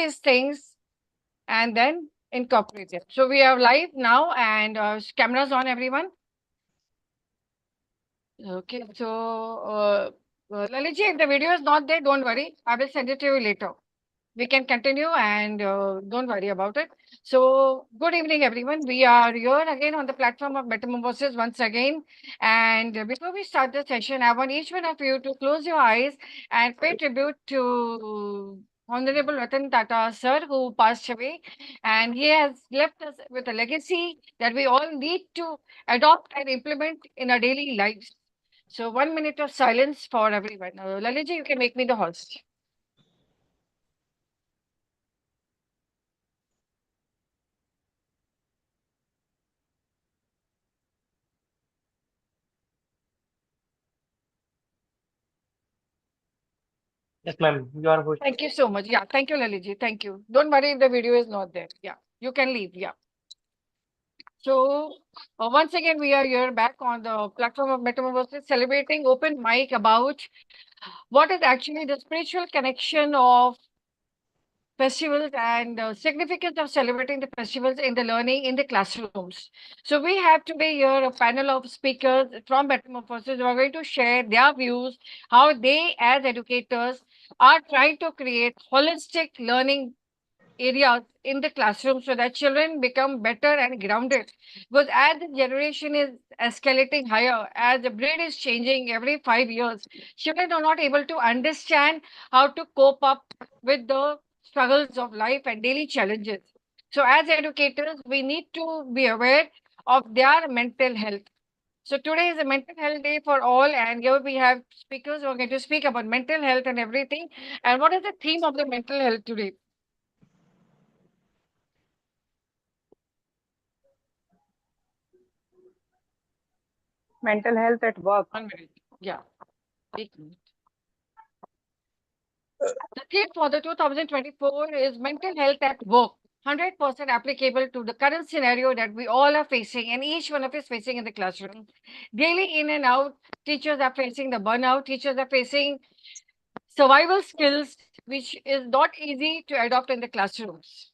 these things and then incorporate it. So we are live now and cameras on, everyone. Okay, so Lalitji, if the video is not there, don't worry. I will send it to you later. We can continue and don't worry about it. So, good evening, everyone. We are here again on the platform of Metamorphosis once again. And before we start the session, I want each one of you to close your eyes and pay tribute to Honorable Ratan Tata, sir, who passed away. And he has left us with a legacy that we all need to adopt and implement in our daily lives. So, 1 minute of silence for everyone. Laliji, you can make me the host. Yes, ma'am. You are host. Thank you so much. Yeah, thank you, Laliji. Thank you. Don't worry if the video is not there. Yeah, you can leave. Yeah. So, once again, we are here back on the platform of Metamorphosis celebrating open mic about what is actually the spiritual connection of festivals and significance of celebrating the festivals in the learning in the classrooms. So we have today here a panel of speakers from Metamorphosis who are going to share their views, how they as educators are trying to create holistic learning areas in the classroom so that children become better and grounded. Because as the generation is escalating higher, as the breed is changing every 5 years, children are not able to understand how to cope up with the struggles of life and daily challenges. So, as educators, we need to be aware of their mental health. So today is a mental health day for all, and here we have speakers who are going to speak about mental health and everything. And what is the theme of the mental health today? Mental health at work. 1 minute. Yeah. 1 minute. The theme for the 2024 is mental health at work. 100% applicable to the current scenario that we all are facing and each one of us facing in the classroom. Daily in and out, teachers are facing the burnout, teachers are facing survival skills, which is not easy to adopt in the classrooms.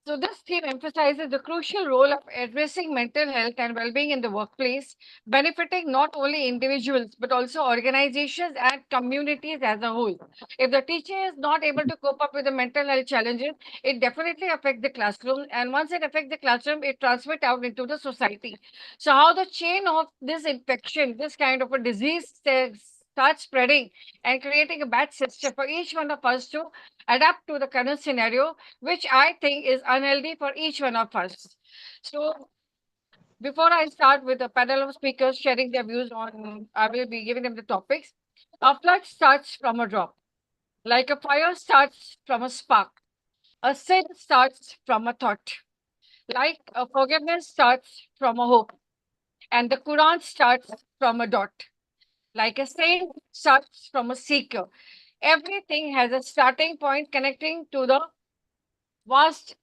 So this theme emphasizes the crucial role of addressing mental health and well-being in the workplace, benefiting not only individuals but also organizations and communities as a whole. If the teacher is not able to cope up with the mental health challenges, it definitely affects the classroom, and once it affects the classroom, it transmits out into the society. So how the chain of this infection, this kind of a disease starts spreading and creating a bad system for each one of us to adapt to the current scenario, which I think is unhealthy for each one of us. So, before I start with a panel of speakers sharing their views on, I will be giving them the topics. A flood starts from a drop, like a fire starts from a spark. A sin starts from a thought, like a forgiveness starts from a hope, and the Quran starts from a dot, like a saint starts from a seeker. Everything has a starting point connecting to the vast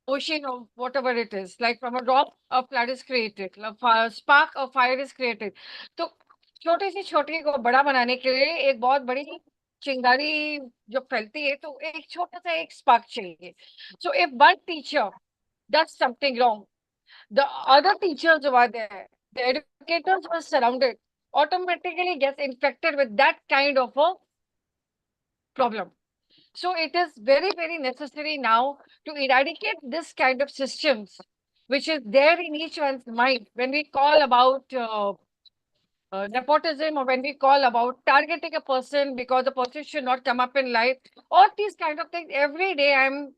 ocean of whatever it is. Like from a drop, a flood is created, a spark of fire is created. तो छोटे से छोटे को बड़ा बनाने के लिए एक बहुत बड़ी चिंगारी जब फैलती है तो एक छोटा सा एक spark चाहिए. So if one teacher does something wrong, the other teachers who are there, the educators who are surrounded, automatically gets infected with that kind of a problem. So it is very, very necessary now to eradicate this kind of systems, which is there in each one's mind when we call about nepotism or when we call about targeting a person because the person should not come up in life. All these kind of things. Every day I'm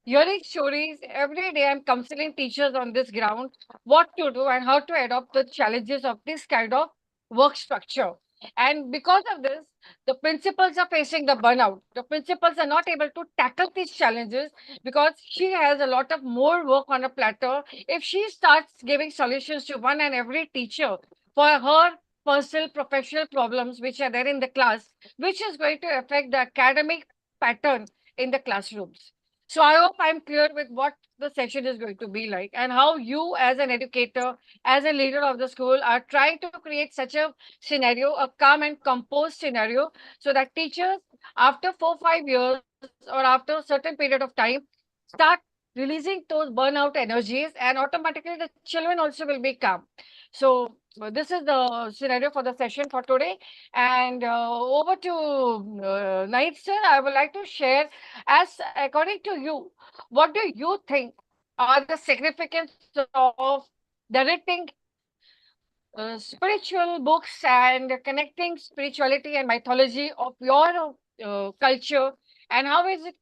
hearing stories. Every day I'm counseling teachers on this ground what to do and how to adopt the challenges of this kind of work structure. And because of this, the principals are facing the burnout. The principals are not able to tackle these challenges because she has a lot of more work on a platter. If she starts giving solutions to one and every teacher for her personal professional problems which are there in the class, which is going to affect the academic pattern in the classrooms. So I hope I'm clear with what the session is going to be like and how you as an educator, as a leader of the school are trying to create such a scenario, a calm and composed scenario so that teachers after 4, 5 years or after a certain period of time, start releasing those burnout energies, and automatically the children also will be calm. So this is the scenario for the session for today. And over to Naid sir, I would like to share, as according to you, what do you think are the significance of directing spiritual books and connecting spirituality and mythology of your culture, and how is it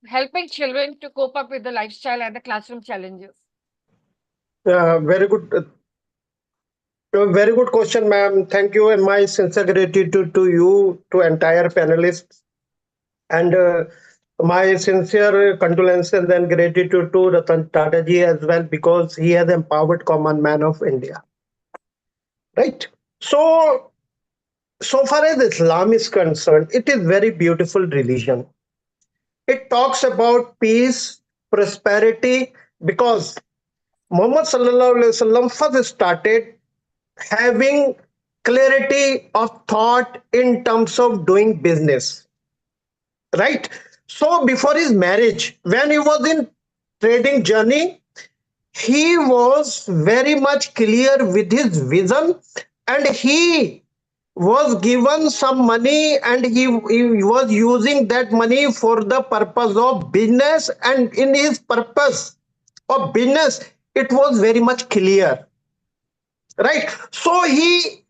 helping children to cope up with the lifestyle and the classroom challenges? Very good. Very good question, ma'am. Thank you, and my sincere gratitude to you, to entire panelists, and my sincere condolences and gratitude to Ratan Tata ji as well, because he has empowered common man of India. Right. So, so far as Islam is concerned, it is very beautiful religion. It talks about peace, prosperity, because Muhammad Sallallahu Alaihi Wasallam first started having clarity of thought in terms of doing business, right? So before his marriage, when he was in trading journey, he was very much clear with his vision, and he was given some money, and he was using that money for the purpose of business, and in his purpose of business it was very much clear, right? So he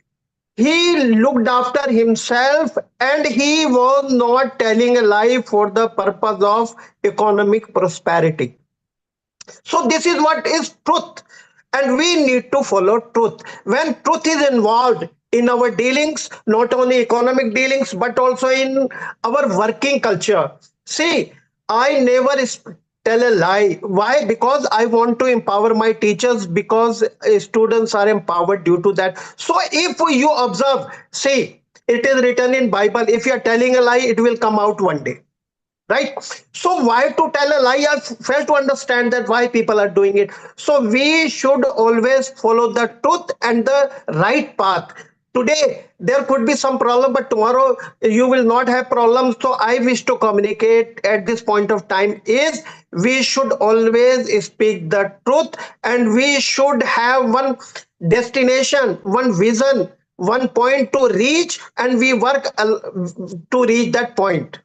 looked after himself, and he was not telling a lie for the purpose of economic prosperity. So this is what is truth, and we need to follow truth. When truth is involved in our dealings, not only economic dealings but also in our working culture. See, I never tell a lie. Why? Because I want to empower my teachers, because students are empowered due to that. So if you observe, see, it is written in Bible, if you are telling a lie, it will come out one day, right? So why to tell a lie? I fail to understand that why people are doing it. So we should always follow the truth and the right path. Today there could be some problem, but tomorrow you will not have problems. So I wish to communicate at this point of time is, we should always speak the truth, and we should have one destination, one vision, one point to reach, and we work to reach that point.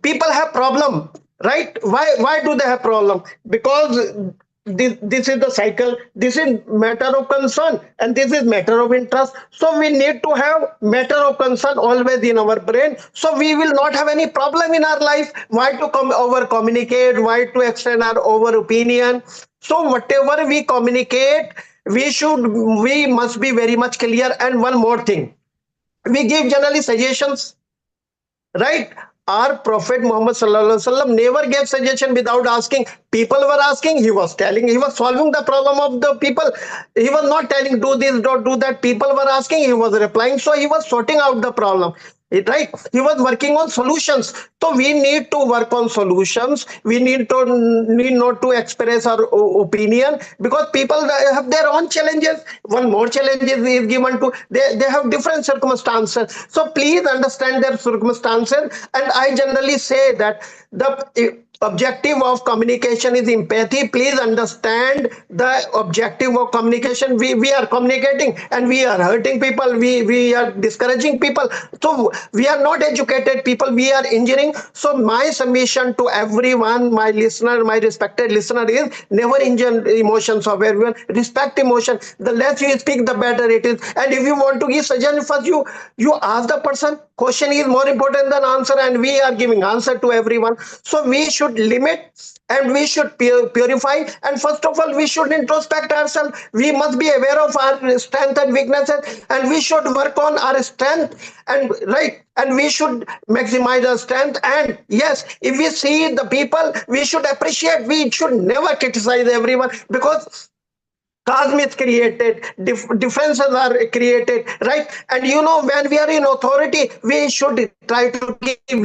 People have problem, right? Why do they have problem? Because this is the cycle, this is matter of concern, and this is matter of interest. So we need to have matter of concern always in our brain, so we will not have any problem in our life. Why to come over communicate, why to extend our over opinion? So whatever we communicate, we must be very much clear. And one more thing, we give generally suggestions, right? Our Prophet Muhammad Sallallahu Alaihi Wasallam never gave suggestion without asking. People were asking, he was telling, he was solving the problem of the people. He was not telling do this, don't do that. People were asking, he was replying. So he was sorting out the problem. Right? He was working on solutions. So we need to work on solutions. We need not to express our opinion, because people have their own challenges. One more challenges is given to, they have different circumstances. So please understand their circumstances. And I generally say that the objective of communication is empathy. Please understand the objective of communication. We are communicating and we are hurting people, we are discouraging people. So we are not educated people, we are injuring. So my submission to everyone, my listener, my respected listener, is never injure emotions of everyone. Respect emotion. The less you speak, the better it is. And if you want to give suggestion, first you ask the person. Question is more important than answer, and we are giving answer to everyone. So we should limit, and we should purify, and first of all we should introspect ourselves. We must be aware of our strength and weaknesses, and we should work on our strength, and right, and we should maximize our strength. And yes, if we see the people, we should appreciate. We should never criticize everyone, because chasm is created, differences are created, right? And when we are in authority, we should try to give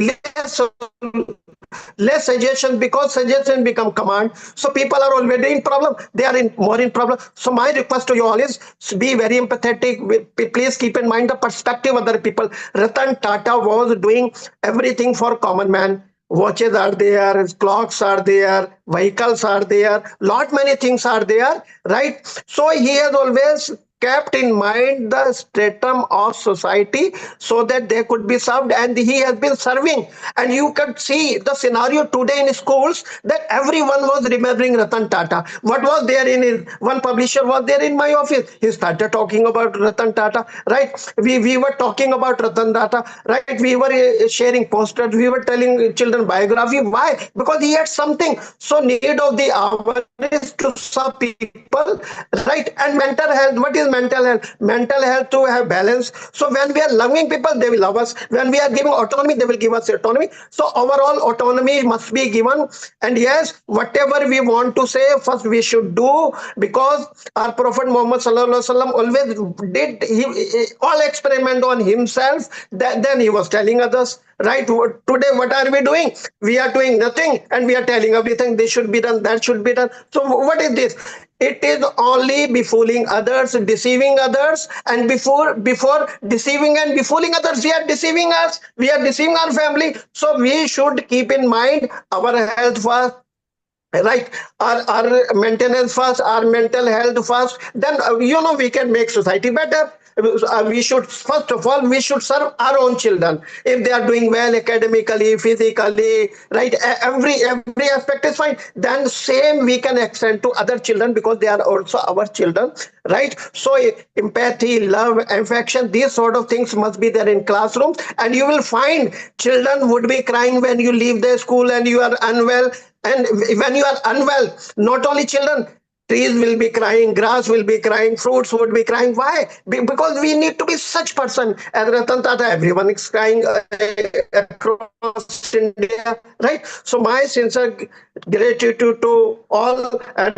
less suggestions, because suggestions become command. So people are already in problem, they are in more in problem. So my request to you all is, be very empathetic. Please keep in mind the perspective of other people. Ratan Tata was doing everything for common man. watches are there, clocks are there, vehicles are there, lot many things are there, right? So he has always kept in mind the stratum of society so that they could be served, and he has been serving. And you can see the scenario today in schools that everyone was remembering Ratan Tata. What was there in his, one publisher was there in my office, he started talking about Ratan Tata, right? We were talking about Ratan Tata, right? We were sharing posters, we were telling children biography. Why? Because he had something. So need of the hour is to serve people, right? And mental health, what is mental health? Mental health to have balance. So when we are loving people, they will love us. When we are giving autonomy, they will give us autonomy. So overall autonomy must be given. And yes, whatever we want to say, first we should do, because our Prophet Muhammad Sallallahu Alaihi Wasallam always did all experiment on himself. Then he was telling others, right? Today, what are we doing? We are doing nothing, and we are telling everything. This should be done, that should be done. So what is this? It is only befooling others, deceiving others, and before deceiving and befooling others, we are deceiving us. We are deceiving our family. So we should keep in mind our health first, right? Our maintenance first, our mental health first. Then we can make society better. We should, first of all, we should serve our own children. If they are doing well academically, physically, right, every aspect is fine, then same we can extend to other children, because they are also our children, right? So empathy, love, affection, these sort of things must be there in classrooms. And you will find children would be crying when you leave the school and you are unwell. And when you are unwell, not only children, trees will be crying, grass will be crying, fruits would be crying. Why? Because we need to be such person. As Ratan Tata, everyone is crying across India, right? So my sincere gratitude to all, and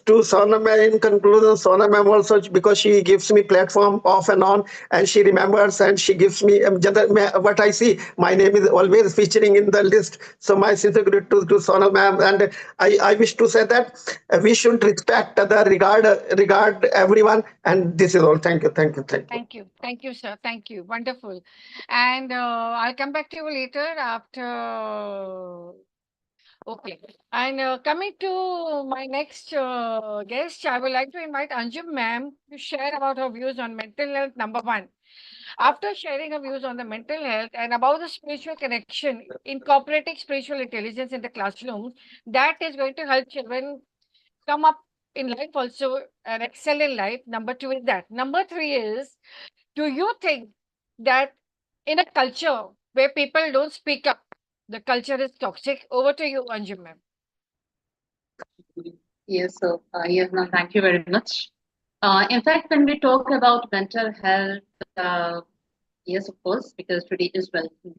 to Sona Ma'am in conclusion. Sona Ma'am also, because she gives me platform off and on, and she remembers and she gives me what I see. My name is always featuring in the list. So my sincere gratitude to Sona Ma'am, and I wish to say that we should respect the regard everyone. And this is all. Thank you, thank you, thank you. Thank you. Thank you, sir. Thank you. Wonderful. And I'll come back to you later after. Okay. And coming to my next guest, I would like to invite Anjum ma'am to share about her views on mental health. Number one, after sharing her views on the mental health and about the spiritual connection, incorporating spiritual intelligence in the classroom, that is going to help children come up in life also and excel in life. Number two is that. Number three is, do you think that in a culture where people don't speak up, the culture is toxic? Over to you, Anjum ma'am. Yes, so yes, no, thank you very much. In fact, when we talk about mental health, yes, of course, because today is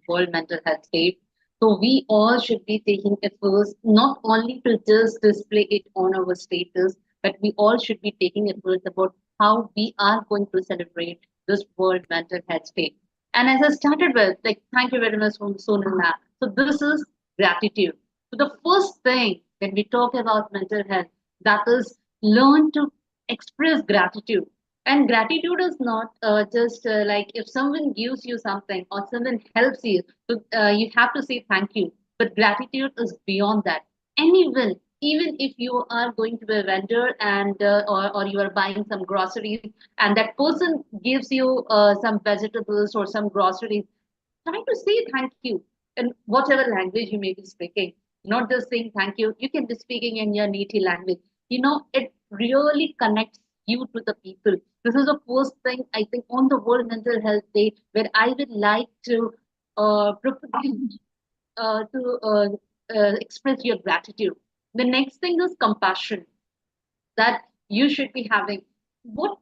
World Mental Health Day. So we all should be taking efforts not only to just display it on our status, but we all should be taking efforts about how we are going to celebrate this World Mental Health Day. And as I started with, like, thank you very much, Sonal ma'am. So this is gratitude. So the first thing when we talk about mental health, that is learn to express gratitude. And gratitude is not just like if someone gives you something or someone helps you, so you have to say thank you. But gratitude is beyond that. Anyone, even if you are going to a vendor and or you are buying some groceries and that person gives you some vegetables or some groceries, try to say thank you in whatever language you may be speaking. Not just saying thank you, you can be speaking in your native language. It really connects you to the people. This is the first thing I think on the World Mental Health Day where I would like to propose to express your gratitude. The next thing is compassion that you should be having. What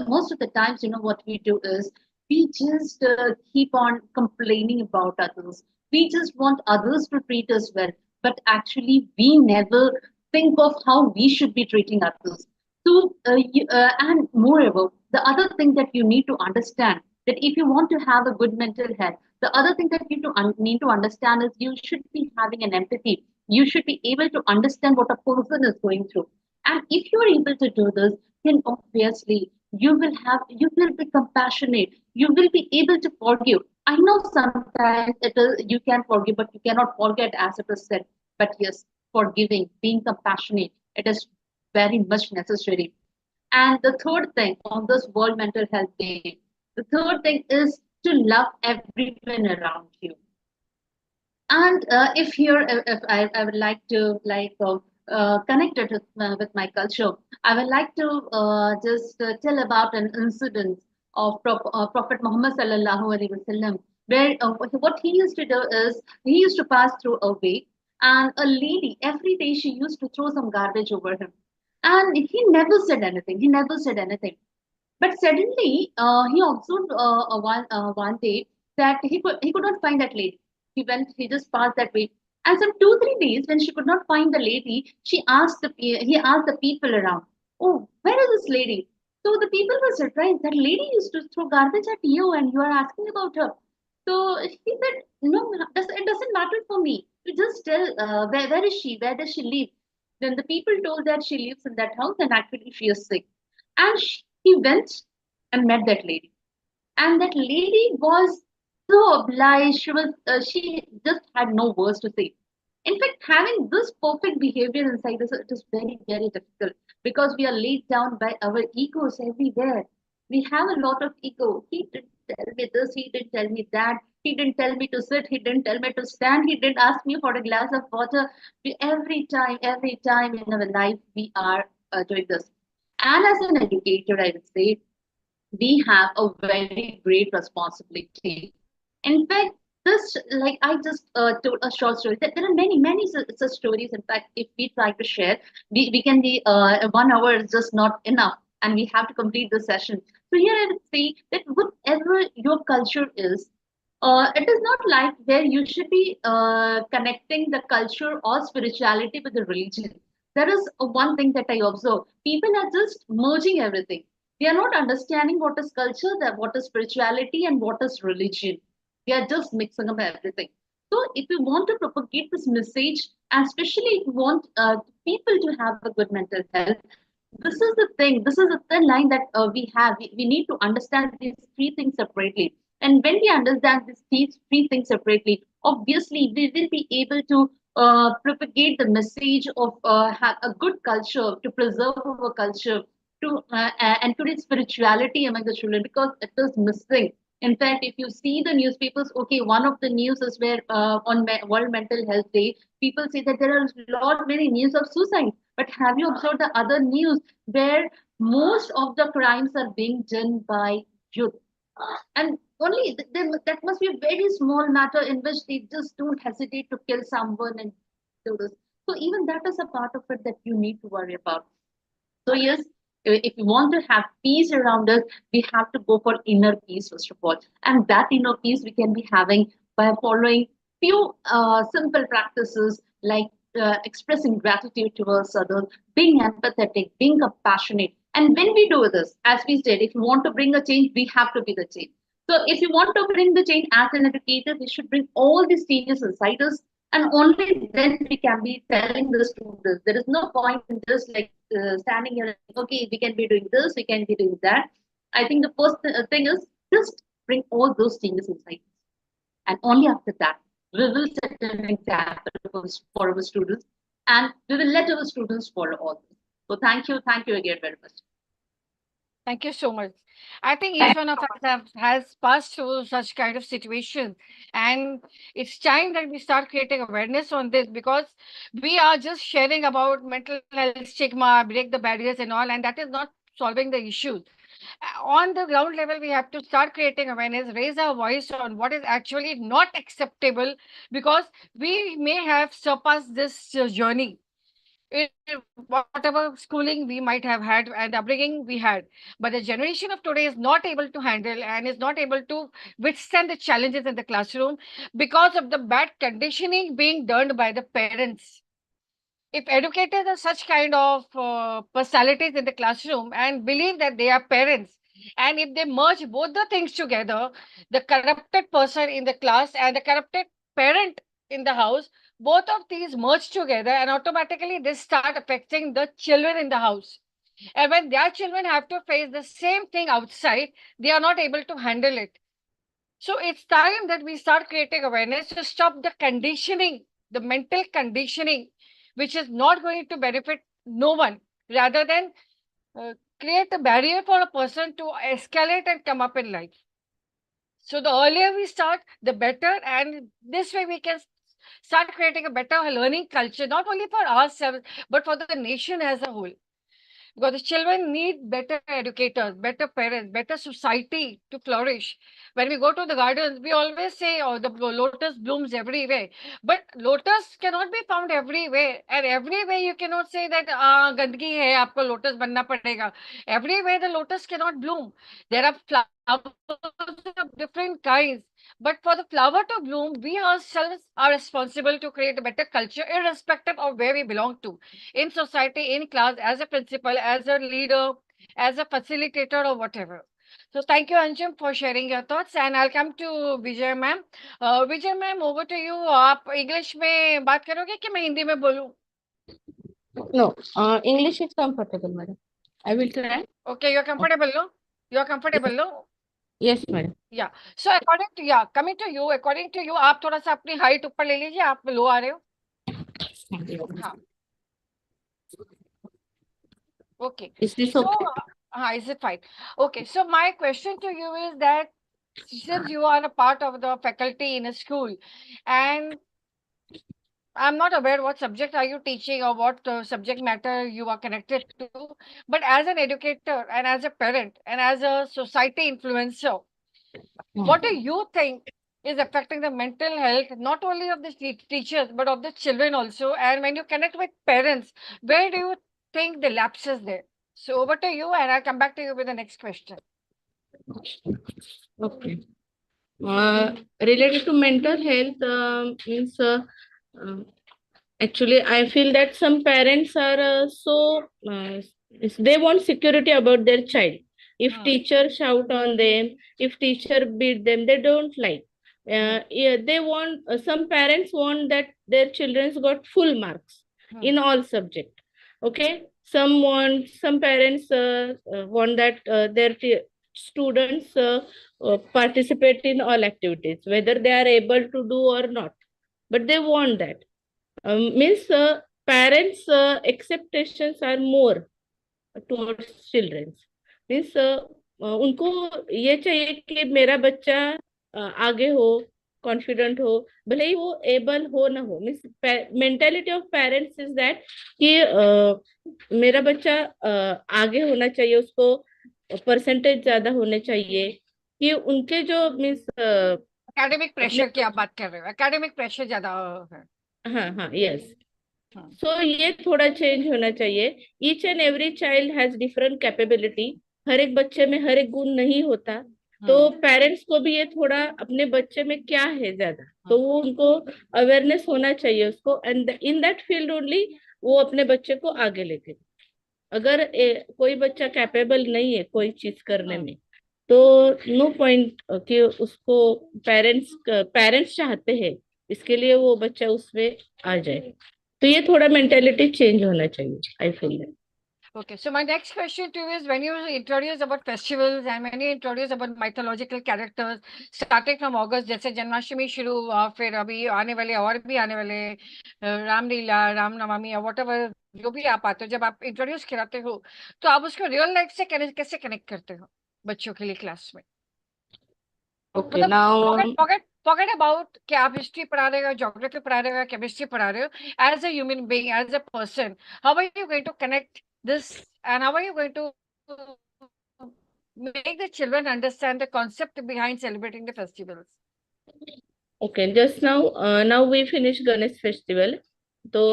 most of the times, what we do is we just keep on complaining about others. We just want others to treat us well, but actually we never think of how we should be treating others. So, and moreover, the other thing that you need to understand that if you want to have a good mental health, the other thing that you need to understand is you should be having an empathy. You should be able to understand what a person is going through, and if you are able to do this, then obviously you will be compassionate. You will be able to forgive. I know sometimes it is you can forgive, but you cannot forget as it is said. But yes, forgiving, being compassionate, it is very much necessary. And the third thing on this World Mental Health Day, the third thing is to love everyone around you. And if here, if I would like to connect it with my culture, I would like to just tell about an incident of Prophet Muhammad sallallahu alaihi wasallam, where what he used to do is he used to pass through a way, and a lady every day she used to throw some garbage over him, and he never said anything. He never said anything. But suddenly, he observed one day that he could not find that lady. He just passed that way. And some 2 3 days, when she could not find the lady, he asked the people around, "Oh, where is this lady?" So the people were surprised. That lady used to throw garbage at you, and you are asking about her. So he said, "No, it doesn't matter for me. You just tell where is she? Where does she live?" Then the people told that she lives in that house, and actually she is sick. And he went and met that lady. And that lady was so obliged. She just had no words to say. In fact, having this perfect behavior inside us, it is very, very difficult because we are laid down by our egos everywhere. We have a lot of ego. He didn't tell me this, he didn't tell me that, he didn't tell me to sit, he didn't tell me to stand, he didn't ask me for a glass of water. Every time in our life, we are doing this. And as an educator, I would say we have a very great responsibility. In fact, this, like I just told a short story, there are many such stories. In fact, if we try to share, we can be 1 hour is just not enough, and we have to complete the session. So here I would say that whatever your culture is, it is not like where you should be connecting the culture or spirituality with the religion. There is one thing that I observe. People are just merging everything. They are not understanding what is culture, that what is spirituality, and what is religion. They are just mixing up everything. So if you want to propagate this message, and especially if you want people to have a good mental health, this is the thing. This is the thin line that we have. We need to understand these three things separately. And when we understand these three things separately, obviously we will be able to propagate the message of have a good culture, to preserve our culture, to and to spirituality among the children, because it is missing. In fact, if you see the newspapers, okay, one of the news is where on World Mental Health Day, people say that there are a lot many news of suicide. But have you observed the other news where most of the crimes are being done by youth? And only that must be a very small matter in which they just don't hesitate to kill someone and do this. So even that is a part of it that you need to worry about. So yes, if we want to have peace around us, we have to go for inner peace first of all, and that inner peace we can be having by following few simple practices like expressing gratitude towards others, being empathetic, being compassionate. And when we do this, as we said, if you want to bring a change, we have to be the change. So if you want to bring the change as an educator, we should bring all these changes inside us, and only then we can be telling the students. There is no point in just like standing here, okay, we can be doing this, we can be doing that. I think the first thing is just bring all those changes inside, and only after that we will set an example for our students, and we will let our students follow all this. So thank you again very much. Thank you so much. I think each one of us has passed through such kind of situation, and it's time that we start creating awareness on this, because we are just sharing about mental health stigma, break the barriers and all, and that is not solving the issues. On the ground level, we have to start creating awareness, raise our voice on what is actually not acceptable, because we may have surpassed this journey in whatever schooling we might have had and upbringing we had. But the generation of today is not able to handle and is not able to withstand the challenges in the classroom because of the bad conditioning being done by the parents. If educators are such kind of personalities in the classroom and believe that they are parents, and if they merge both the things together, the corrupted person in the class and the corrupted parent in the house, both of these merge together and automatically they start affecting the children in the house. And when their children have to face the same thing outside, they are not able to handle it. So it's time that we start creating awareness to stop the conditioning, the mental conditioning, which is not going to benefit no one, rather than create a barrier for a person to escalate and come up in life. So the earlier we start, the better, and this way we can start creating a better learning culture, not only for ourselves, but for the nation as a whole. Because the children need better educators, better parents, better society to flourish. When we go to the gardens, we always say, oh, the lotus blooms everywhere. But lotus cannot be found everywhere. And everywhere you cannot say that, gandgi hai, aapko lotus banna padega. Everywhere the lotus cannot bloom. There are flowers of different kinds. But for the flower to bloom, we ourselves are responsible to create a better culture, irrespective of where we belong to, in society, in class, as a principal, as a leader, as a facilitator, or whatever. So thank you, Anjum, for sharing your thoughts. And I'll come to Vijay ma'am. Vijay ma'am, over to you. आप English में बात करोगे कि मैं हिंदी में बोलूं? No, English is comfortable, madam. I will try. Okay, you're comfortable, no? You're comfortable, no? Yes, madam. Yeah. So according to coming to you, according to you, आप थोड़ा सा अपनी हाइट ऊपर ले लीजिए. आप लो आ रहे हो. हाँ. Okay. Is this So, okay? is it fine? Okay. So my question to you is that since you are a part of the faculty in a school, and I'm not aware what subject are you teaching or what subject matter you are connected to, but as an educator and as a parent and as a society influencer, what do you think is affecting the mental health, not only of the teachers, but of the children also? And when you connect with parents, where do you think the lapse is there? So over to you, and I'll come back to you with the next question. Okay. Related to mental health, means actually, I feel that some parents are they want security about their child. If teacher shout on them, if teacher beat them, they don't like. Yeah, they want some parents want that their children's got full marks in all subject. Okay, some parents want that their students participate in all activities, whether they are able to do or not, but they want that. Means parents expectations are more towards children. Means उनको ये चाहिए कि मेरा बच्चा आगे हो, confident हो, भले ही वो एबल हो ना हो. Means mentality of parents is that कि मेरा बच्चा आगे होना चाहिए, उसको परसेंटेज ज्यादा होने चाहिए, कि उनके जो मीन्स एकेडमिक प्रेशर की आप बात कर रहे हो, एकेडमिक प्रेशर ज्यादा है. हाँ हाँ, यस. सो ये थोड़ा चेंज होना चाहिए. Each and every child has different capability. हर एक बच्चे में हर एक गुण नहीं होता. तो पेरेंट्स को भी ये थोड़ा अपने बच्चे में क्या है ज्यादा, तो वो उनको अवेयरनेस होना चाहिए उसको, and in that field only वो अपने बच्चे को आगे लेके. अगर कोई बच्चा कैपेबल नहीं है कोई चीज करने में, तो नो पॉइंट कि उसको पेरेंट्स चाहते हैं इसके लिए वो बच्चा उसमें आ जाए. तो ये थोड़ा मेंटेलिटी चेंज होना चाहिए, I feel that. Okay, so my next question to you is, when you introduce about festivals and when you introduce about mythological characters, starting from August, जैसे जन्माष्टमी शुरू हुआ, फिर अभी आने वाले और भी आने वाले रामलीला, रामनवमी या whatever जो भी आप आते हो, जब आप इंट्रोड्यूस कराते हो, तो आप उसको रियल लाइफ से कैसे कनेक्ट करते हो बच्चों के लिए क्लास में? Okay, now forget about कि आप हिस्ट्री पढ़ा रहे हो, ज्योग्राफी पढ़ा रहे हो, केमिस्ट्री पढ़ा रहे हो. As a human being, as a person, how are you going to connect this, and how are you going to make the children understand the concept behind celebrating the festivals? Okay, just now we finished Ganesh festival. तो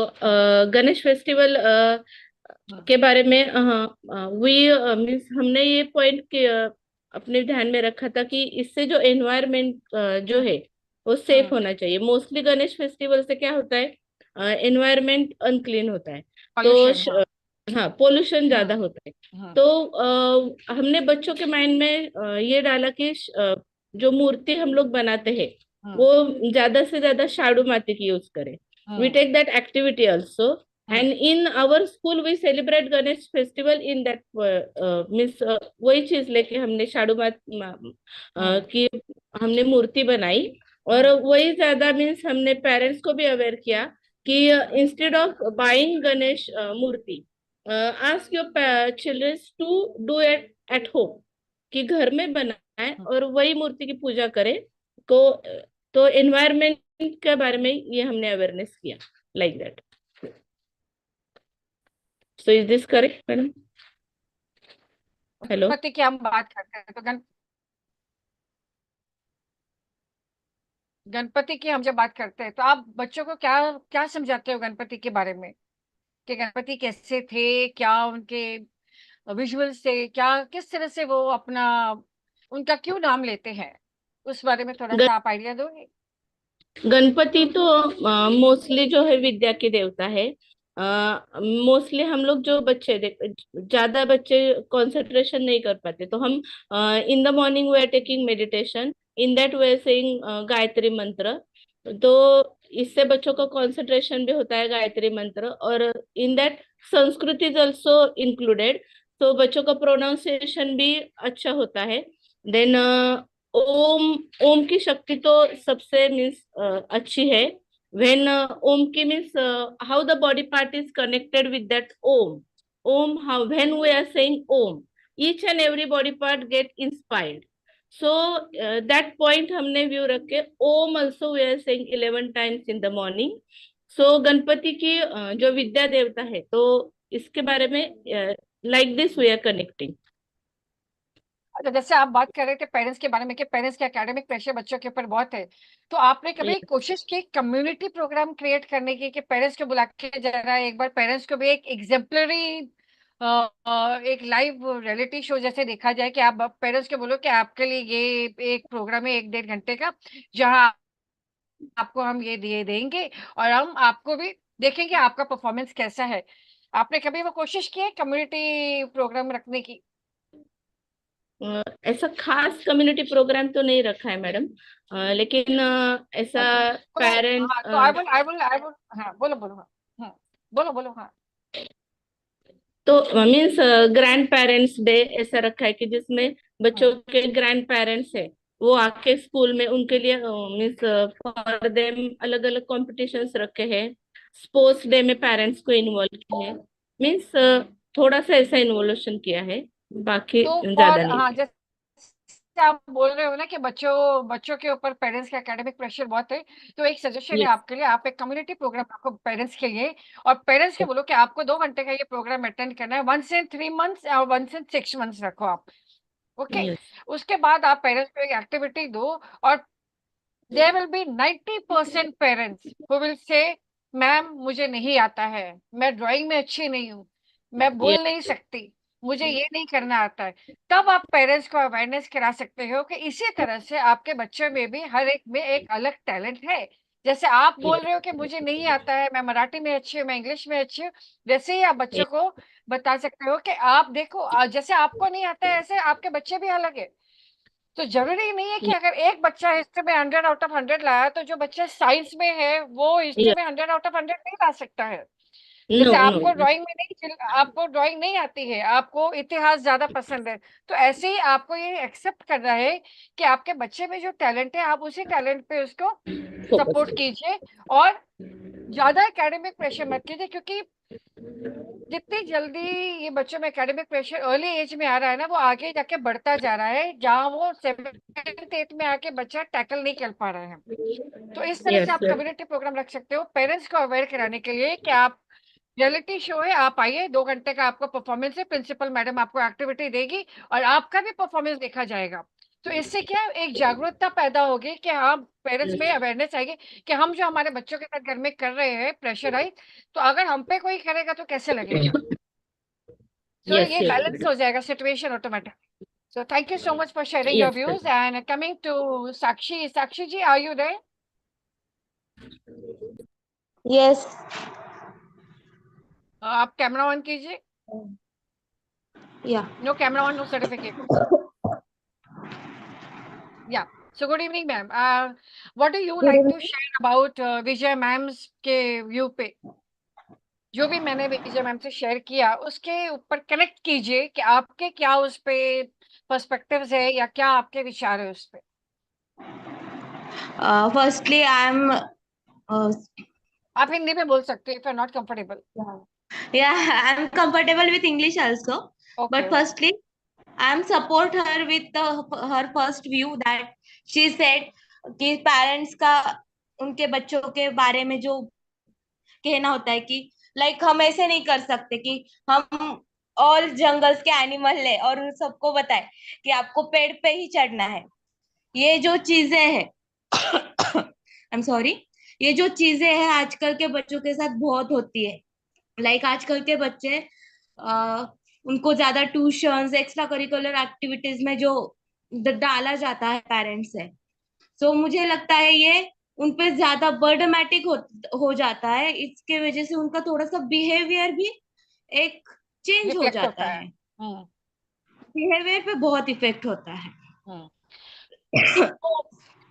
Ganesh festival के बारे में means हमने ये point अपने ध्यान में रखा था कि इससे जो एनवायरनमेंट जो है वो सेफ होना चाहिए. मोस्टली गणेश फेस्टिवल से क्या होता है, एनवायरनमेंट अनक्लीन होता है, तो हाँ पोल्यूशन ज्यादा होता है. तो हमने बच्चों के माइंड में ये डाला कि जो मूर्ति हम लोग बनाते हैं वो ज्यादा से ज्यादा शाडू माती की यूज करें. We take that activity also And in our school we celebrate Ganesh festival in that means वही चीज लेके हमने शाडू मात की हमने मूर्ति बनाई और वही ज्यादा मीन्स हमने पेरेंट्स को भी अवेयर किया कि इंस्टेड ऑफ बाइंग गणेश मूर्ति ask your children to do it at home, कि घर में बनाए और वही मूर्ति की पूजा करें। तो एनवायरमेंट के बारे में ये हमने अवेयरनेस किया like that. So is this correct, madam? Hello. Ganpati की हम बात करते हैं तो गणपति की हम जब बात करते हैं तो आप बच्चों को क्या क्या समझाते हो गणपति के बारे में, कि गणपति कैसे थे, क्या उनके विजुअल्स थे, क्या किस तरह से वो अपना उनका क्यों नाम लेते हैं, उस बारे में थोड़ा सा आप आइडिया दोगे? गणपति तो मोस्टली जो है विद्या के देवता है। मोस्टली हम लोग जो बच्चे ज्यादा बच्चे कंसंट्रेशन नहीं कर पाते, तो हम in the morning we are taking meditation, in that we are saying Gayatri mantra, तो इससे बच्चों का कंसंट्रेशन भी होता है गायत्री मंत्र, और in that Sanskrit is also included, तो बच्चों का प्रोनाउंसिएशन भी अच्छा होता है। देन ओम की शक्ति तो सबसे मीन्स अच्छी है। when om ki means how the body part is connected with that om how when we are saying om, each and every body part get inspired, so that point हमने view रख के om also we are saying 11 times in the morning। so Ganpati की जो विद्या देवता है, तो इसके बारे में like this we are connecting। अच्छा, जैसे आप बात कर रहे थे पेरेंट्स के बारे में कि पेरेंट्स के एकेडमिक प्रेशर बच्चों के ऊपर बहुत है, तो आपने कभी कोशिश की कम्युनिटी प्रोग्राम क्रिएट करने की कि पेरेंट्स को बुला के जरा एक बार पेरेंट्स को भी एक एग्जाम्पलरी एक लाइव रियलिटी शो जैसे देखा जाए, कि आप पेरेंट्स को बोलो कि आपके लिए ये एक प्रोग्राम है 1-1.5 घंटे का, जहाँ आपको हम ये दिए देंगे और हम आपको भी देखेंगे आपका परफॉर्मेंस कैसा है। आपने कभी वो कोशिश की है कम्युनिटी प्रोग्राम रखने की? ऐसा खास कम्युनिटी प्रोग्राम तो नहीं रखा है मैडम, लेकिन ऐसा पेरेंट तो आई विल हाँ बोलो बोलो, हाँ बोलो बोलो, हाँ तो मीन्स ग्रैंड पेरेंट्स डे ऐसा रखा है कि जिसमें बच्चों के ग्रैंड पेरेंट्स है वो आके स्कूल में उनके लिए मीन्स फॉर देम अलग अलग कॉम्पिटिशन्स रखे हैं। स्पोर्ट्स डे में पेरेंट्स को इन्वॉल्व किया है, मीन्स थोड़ा सा ऐसा इन्वोल्यूशन किया है, बाकी तो ज्यादा नहीं। हाँ, जैसे आप बोल रहे हो ना कि बच्चों के ऊपर पेरेंट्स का एकेडमिक प्रेशर बहुत है, तो एक सजेशन है आपके लिए, आप एक कम्युनिटी प्रोग्राम रखो पेरेंट्स के लिए, और पेरेंट्स के बोलो कि आपको 2 घंटे का ये प्रोग्राम अटेंड करना है, 1 से 3 मंथ्स और 1 से 6 मंथ्स रखो आप, ओके। उसके बाद आप पेरेंट्स को एक एक्टिविटी दो, और there will be 90% parents who will say ma'am मुझे नहीं आता है, मैं ड्राइंग में अच्छी नहीं हूँ, मैं बोल नहीं सकती, मुझे ये नहीं करना आता है। तब आप पेरेंट्स को अवेयरनेस करा सकते हो कि इसी तरह से आपके बच्चे में भी हर एक में एक अलग टैलेंट है। जैसे आप बोल रहे हो कि मुझे नहीं आता है, मैं मराठी में अच्छी हूँ, मैं इंग्लिश में अच्छी हूँ, वैसे ही आप बच्चों को बता सकते हो कि आप देखो जैसे आपको नहीं आता है ऐसे आपके बच्चे भी अलग है। तो जरूरी नहीं है कि अगर एक बच्चा हिस्ट्री में 100 आउट ऑफ 100 लाया तो जो बच्चा साइंस में है वो हिस्ट्री में 100 आउट ऑफ 100 नहीं ला सकता है। जैसे आपको ड्राइंग नहीं आती है, आपको इतिहास ज्यादा पसंद है, तो ऐसे ही आपको ये एक्सेप्ट करना है कि आपके बच्चे में जो टैलेंट है आप उसी टैलेंट पे उसको सपोर्ट कीजिए, और ज्यादा एकेडमिक प्रेशर मत कीजिए, क्योंकि जितनी जल्दी ये बच्चों में एकेडमिक प्रेशर अर्ली एज में आ रहा है ना, वो आगे जाके बढ़ता जा रहा है, जहाँ वो 7th 8th में आके बच्चा टैकल नहीं कर पा रहे हैं। तो इस तरह से आप कम्युनिटी प्रोग्राम रख सकते हो पेरेंट्स को अवेयर कराने के लिए कि आप रियलिटी शो है, आप आइए, 2 घंटे का आपका परफॉर्मेंस है, प्रिंसिपल मैडम आपको एक्टिविटी देगी और आपका भी परफॉर्मेंस देखा जाएगा। तो इससे क्या एक जागरूकता पैदा होगी कि हाँ पेरेंट्स में अवेयरनेस आएगी कि हम जो हमारे बच्चों के साथ घर में कर रहे हैं प्रेशराइज, तो अगर हम पे कोई करेगा तो कैसे लगेगा। तो ये बैलेंस हो जाएगा situation automatic. So thank you so much for sharing your views, and coming to Sakshi ji, are you there? Yes. आप कैमरा ऑन कीजिए। Yeah. No camera on, no certificate. Yeah. So good evening, ma'am. What do you like to share about Vijay ma'am's के view पे, जो भी मैंने विजय ma'am से share किया उसके ऊपर कनेक्ट कीजिए कि आपके क्या उस पे पर्सपेक्टिव्स है या क्या आपके विचार है उस पे। Firstly, आप हिंदी में बोल सकते हो if you are not comfortable. I'm comfortable with English also. Okay But firstly, I'm support her with her first view that she said कि parents का उनके बच्चों के बारे में जो कहना होता है कि लाइक हम ऐसे नहीं कर सकते कि हम ऑल जंगल्स के एनिमल ले और उन सबको बताए कि आपको पेड़ पे ही चढ़ना है। ये जो चीजें हैं आई एम सॉरी, ये जो चीजें हैं आजकल के बच्चों के साथ बहुत होती है। लाइक आजकल के बच्चे उनको ज्यादा ट्यूशंस एक्स्ट्रा करिकुलर एक्टिविटीज में जो डाला जाता है पेरेंट्स से, सो मुझे लगता है ये उनपे ज्यादा बर्डमेटिक हो जाता है। इसके वजह से उनका थोड़ा सा बिहेवियर भी एक चेंज हो रिफ्लेक्ट जाता होता है। है। बिहेवियर पे बहुत इफेक्ट होता है।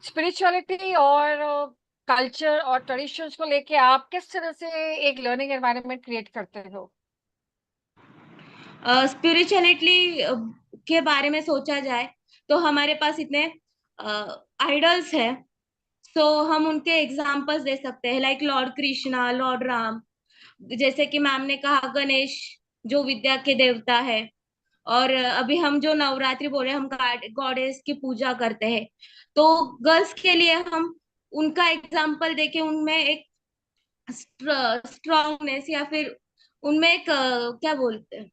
स्पिरिचुअलिटी और कल्चर और ट्रेडिशंस को लेके आप किस तरह से एक लर्निंग एनवायरनमेंट क्रिएट करते हो? स्पिरिचुअलिटी के बारे में सोचा जाए तो हमारे पास इतने आइडल्स है, सो हम उनके एग्जाम्पल्स दे सकते हैं like Lord Krishna, Lord Ram, जैसे कि मैम ने कहा गणेश जो विद्या के देवता है। और अभी हम जो नवरात्रि बोल रहे हैं, हम गॉडेस की पूजा करते हैं, तो गर्ल्स के लिए हम उनका एग्जाम्पल देके उनमें एक स्ट्रांगनेस या फिर उनमें एक क्या बोलते हैं,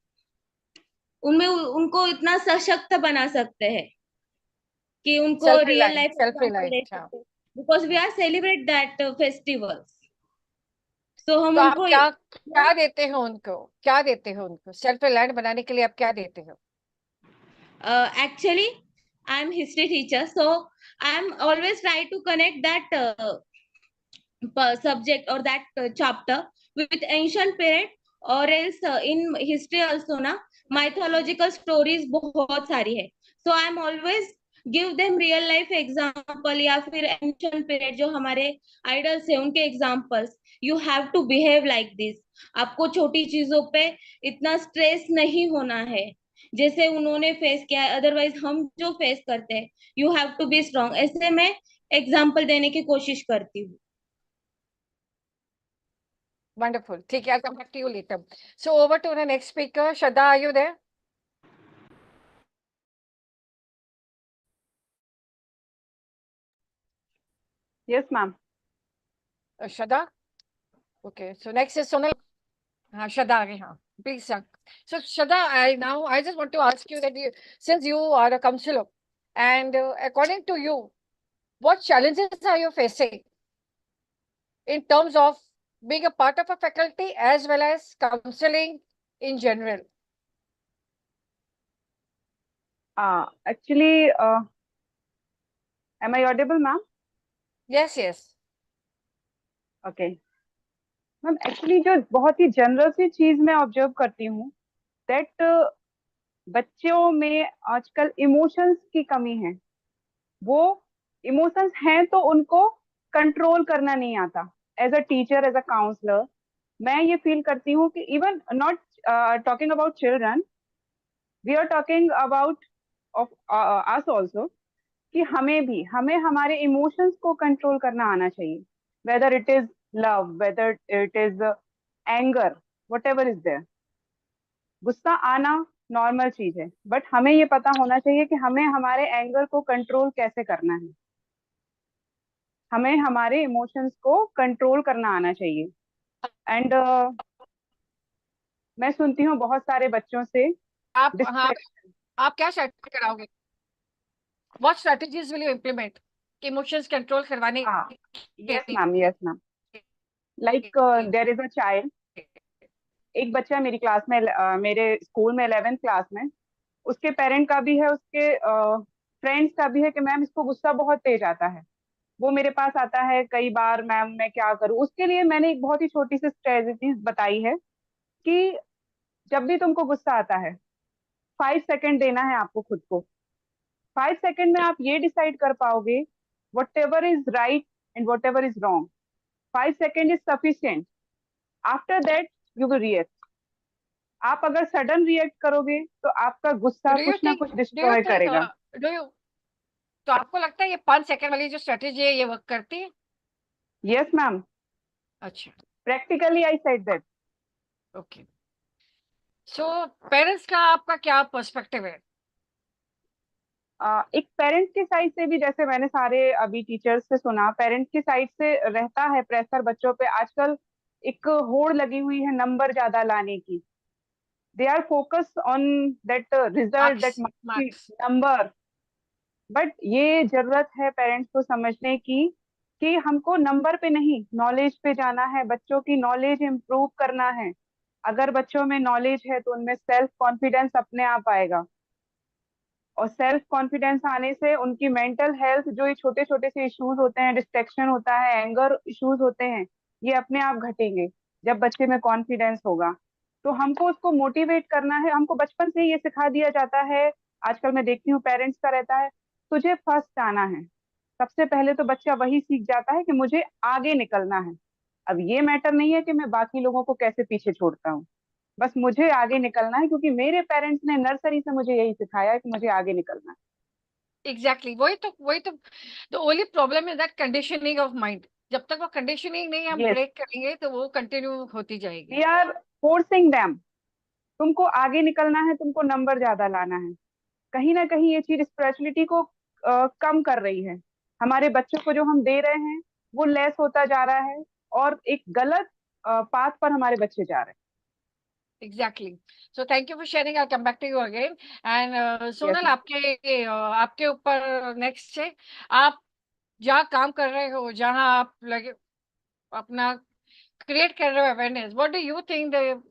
उनमें उनको इतना सशक्त बना सकते हैं कि उनको self real reliance, life self example दे रिलायंस। हाँ। सकते हैं, because we are celebrate that festivals. So हम तो आप उनको क्या क्या देते हो उनको, क्या देते हो उनको सेल्फ रिलायंट बनाने के लिए? आप क्या देते हो? actually I'm history teacher, so I'm always try to connect that subject or that chapter with ancient period, or else in history also ना mythological stories बहुत सारी है, so I'm always give them real life example या फिर ancient period जो हमारे idols है उनके examples। You have to behave like this, आपको छोटी चीजों पे इतना स्ट्रेस नहीं होना है जैसे उन्होंने फेस किया है, अदरवाइज हम जो फेस करते हैं you have to be strong, ऐसे मैं एग्जाम्पल देने की कोशिश करती हूँ। Wonderful. ठीक है, I'll come back to you later. So over to the next speaker. Shraddha, are you there? Yes, ma'am. Shraddha? Okay, so next is Sonal. Shraddha आ गई, हाँ. Please, sir. So Shraddha, I just want to ask you that since you are a counselor, and according to you, what challenges are you facing in terms of being a part of a faculty as well as counseling in general? Actually, am I audible, ma'am? Yes, yes. Okay. Ma'am actually जो बहुत ही general सी चीज मैं observe करती हूँ that बच्चों में आजकल emotions की कमी है। वो इमोशंस हैं तो उनको कंट्रोल करना नहीं आता। As a teacher, as a counsellor, मैं ये फील करती हूँ कि even not talking about children, we are talking about of us also, कि हमें हमारे इमोशंस को कंट्रोल करना आना चाहिए, whether it is love, whether it is anger, whatever is there। गुस्सा आना नॉर्मल चीज है, बट हमें ये पता होना चाहिए कि हमें हमारे एंगर को कंट्रोल कैसे करना है। हमें हमारे इमोशंस को कंट्रोल करना आना चाहिए। एंड मैं सुनती हूँ बहुत सारे बच्चों से आप डिस्ट्रैक्शन। आप क्या स्ट्रैटेजी कराओगे? What strategies will you implement? Emotions control करवाने हाँ, के yes ma'am, yes ma'am. Like there is a child, एक बच्चा मेरी क्लास में, मेरे स्कूल में 11th क्लास में, उसके पेरेंट का भी है, उसके फ्रेंड्स का भी है कि मैम इसको गुस्सा बहुत तेज आता है। वो मेरे पास आता है कई बार, मैम मैं क्या करूँ। उसके लिए मैंने एक बहुत ही छोटी सी स्ट्रेटजी बताई है कि जब भी तुमको गुस्सा आता है 5 सेकंड देना है आपको खुद को। 5 सेकंड में आप ये डिसाइड कर पाओगे what ever is right and what ever is wrong. 5 second is sufficient. After that you will react. आप अगर सडन रिएक्ट करोगे तो आपका गुस्सा Do you कुछ ना think, कुछ do you डिस्ट्रॉय think, करेगा. do you, तो आपको लगता है ये 5 सेकंड वाली जो स्ट्रेटेजी है ये वर्क करती है? Yes, ma'am. अच्छा, Practically, I said that. Okay. So parents का आपका क्या पर्सपेक्टिव है? एक पेरेंट्स की साइड से भी, जैसे मैंने सारे अभी टीचर्स से सुना, पेरेंट्स की साइड से रहता है प्रेशर बच्चों पे. आजकल एक होड़ लगी हुई है नंबर ज्यादा लाने की. They are focus on that result, that marks. Number. But ये जरूरत है पेरेंट्स को समझने की कि हमको नंबर पे नहीं, नॉलेज पे जाना है. बच्चों की नॉलेज इम्प्रूव करना है. अगर बच्चों में नॉलेज है तो उनमें सेल्फ कॉन्फिडेंस अपने आप आएगा, और सेल्फ कॉन्फिडेंस आने से उनकी मेंटल हेल्थ, जो ये छोटे छोटे से इश्यूज होते हैं, डिस्ट्रैक्शन होता है, एंगर इश्यूज होते हैं, ये अपने आप घटेंगे जब बच्चे में कॉन्फिडेंस होगा. तो हमको उसको मोटिवेट करना है. हमको बचपन से ही ये सिखा दिया जाता है. आजकल मैं देखती हूँ पेरेंट्स का रहता है, तुझे फर्स्ट आना है. सबसे पहले तो बच्चा वही सीख जाता है कि मुझे आगे निकलना है. अब ये मैटर नहीं है कि मैं बाकी लोगों को कैसे पीछे छोड़ता हूँ, बस मुझे आगे निकलना है, क्योंकि मेरे पेरेंट्स ने नर्सरी से मुझे यही सिखाया है कि मुझे आगे निकलना है. एग्जैक्टली, वही तो the only problem is that conditioning of mind. जब तक वो कंडीशनिंग नहीं हम Yes. ब्रेक करेंगे तो वो कंटिन्यू होती जाएगी. We are forcing them. तुमको आगे निकलना है, तुमको नंबर ज्यादा लाना है. कहीं ना कहीं ये चीज स्पिरिचुअलिटी को कम कर रही है. हमारे बच्चों को जो हम दे रहे हैं वो लेस होता जा रहा है, और एक गलत पाथ पर हमारे बच्चे जा रहे हैं. Exactly. So thank you for sharing. I come back to you again. And Sonal, ma'am. आपके ऊपर नेक्स्ट है. आप जहाँ काम कर रहे हो, जहाँ आप लगे अपना क्रिएट कर रहे हो awareness, what do you think the